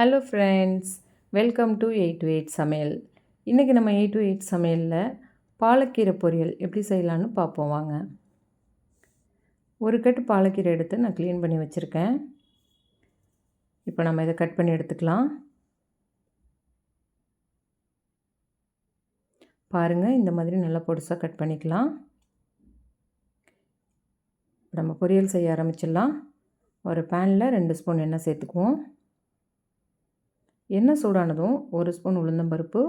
Hello friends, welcome to 8 to 8 சமையல். இன்றைக்கி நம்ம 8 to 8 சமையலில் பாலக்கீரை பொரியல் எப்படி செய்யலான்னு பார்ப்போம் வாங்க. ஒரு கட்டு பாலக்கீரை எடுத்து நான் க்ளீன் பண்ணி வச்சுருக்கேன். இப்போ நம்ம இதை கட் பண்ணி எடுத்துக்கலாம். பாருங்கள், இந்த மாதிரி நல்லா பொடிசாக கட் பண்ணிக்கலாம். நம்ம பொரியல் செய்ய ஆரம்பிச்சிடலாம். ஒரு பேனில் 2 ஸ்பூன் எண்ணெய் சேர்த்துக்குவோம். எண்ணெய் சூடானதும் 1 ஸ்பூன் உளுந்தம்பருப்பு,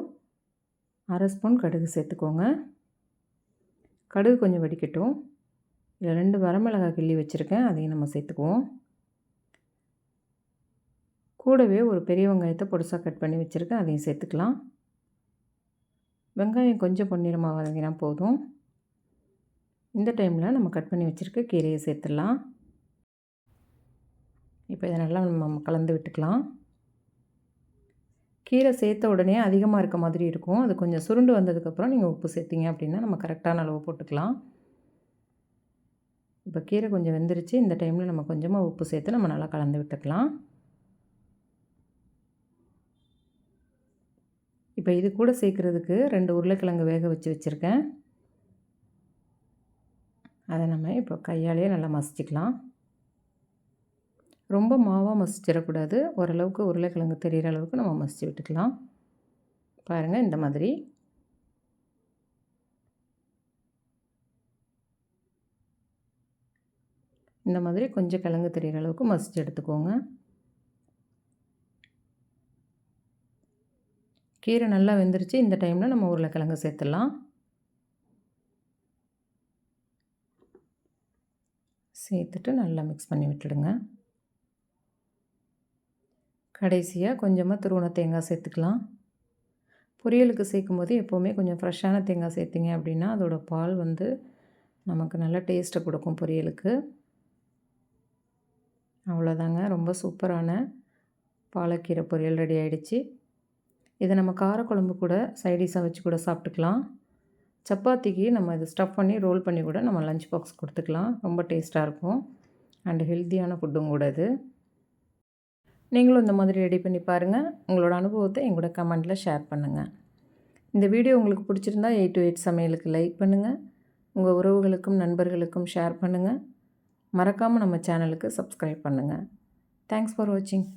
1/2 ஸ்பூன் கடுகு சேர்த்துக்கோங்க. கடுகு கொஞ்சம் வெடிக்கட்டும். இதில் 2 வரமிளகாய் கிள்ளி வச்சுருக்கேன், அதையும் நம்ம சேர்த்துக்குவோம். கூடவே ஒரு பெரிய வெங்காயத்தை பொடிசாக கட் பண்ணி வச்சுருக்கேன், அதையும் சேர்த்துக்கலாம். வெங்காயம் கொஞ்சம் பொன்னிறமாக வதங்கினா போதும். இந்த டைமில் நம்ம கட் பண்ணி வச்சுருக்க கீரையை சேர்த்துடலாம். இப்போ இதை நல்லா நம்ம கலந்து விட்டுக்கலாம். கீரை சேர்த்த உடனே அதிகமாக இருக்க மாதிரி இருக்கும். அது கொஞ்சம் சுருண்டு வந்ததுக்கப்புறம் நீங்கள் உப்பு சேர்த்திங்க அப்படின்னா நம்ம கரெக்டான அளவு போட்டுக்கலாம். இப்போ கீரை கொஞ்சம் வெந்துருச்சு. இந்த டைமில் நம்ம கொஞ்சமாக உப்பு சேர்த்து நம்ம நல்லா கலந்து விட்டுக்கலாம். இப்போ இது கூட சேர்க்குறதுக்கு 2 உருளைக்கிழங்கு வேக வச்சுருக்கேன். அதை நம்ம இப்போ கையாலேயே நல்லா மசிச்சுக்கலாம். ரொம்ப மாவாக மசிச்சிடக்கூடாது. ஓரளவுக்கு உருளைக்கிழங்கு தெரிகிற அளவுக்கு நம்ம மசிச்சு விட்டுக்கலாம். பாருங்கள், இந்த மாதிரி. இந்த மாதிரி கொஞ்சம் கிழங்கு தெரிகிற அளவுக்கு மசிச்சு எடுத்துக்கோங்க. கீரை நல்லா வெந்துருச்சு. இந்த டைமில் நம்ம உருளைக்கிழங்கு சேர்த்துடலாம். சேர்த்துட்டு நல்லா மிக்ஸ் பண்ணி விட்டுடுங்க. கடைசியாக கொஞ்சமாக துருவன தேங்காய் சேர்த்துக்கலாம். பொரியலுக்கு சேர்க்கும்போது எப்போவுமே கொஞ்சம் ஃப்ரெஷ்ஷான தேங்காய் சேர்த்திங்க அப்படின்னா அதோட பால் நமக்கு நல்ல டேஸ்ட்டை கொடுக்கும் பொரியலுக்கு. அவ்வளோதாங்க, ரொம்ப சூப்பரான பாலக்கீரை பொரியல் ரெடி ஆகிடுச்சு. இதை நம்ம காரக்குழம்பு கூட சைடிஷாக வச்சு கூட சாப்பிட்டுக்கலாம். சப்பாத்திக்கு நம்ம இதை ஸ்டஃப் பண்ணி ரோல் பண்ணி கூட நம்ம லஞ்ச் பாக்ஸ் கொடுத்துக்கலாம். ரொம்ப டேஸ்ட்டாக இருக்கும் அண்டு ஹெல்த்தியான ஃபுட்டும் கூட இது. நீங்களும் இந்த மாதிரி ரெடி பண்ணி பாருங்கள். உங்களோட அனுபவத்தை எங்களோட கமெண்ட்டில் ஷேர் பண்ணுங்கள். இந்த வீடியோ உங்களுக்கு பிடிச்சிருந்தா 8 to 8 சமையலுக்கு லைக் பண்ணுங்கள். உங்கள் உறவுகளுக்கும் நண்பர்களுக்கும் ஷேர் பண்ணுங்கள். மறக்காமல் நம்ம சேனலுக்கு சப்ஸ்கிரைப் பண்ணுங்கள். தேங்க்ஸ் ஃபார் வாட்சிங்.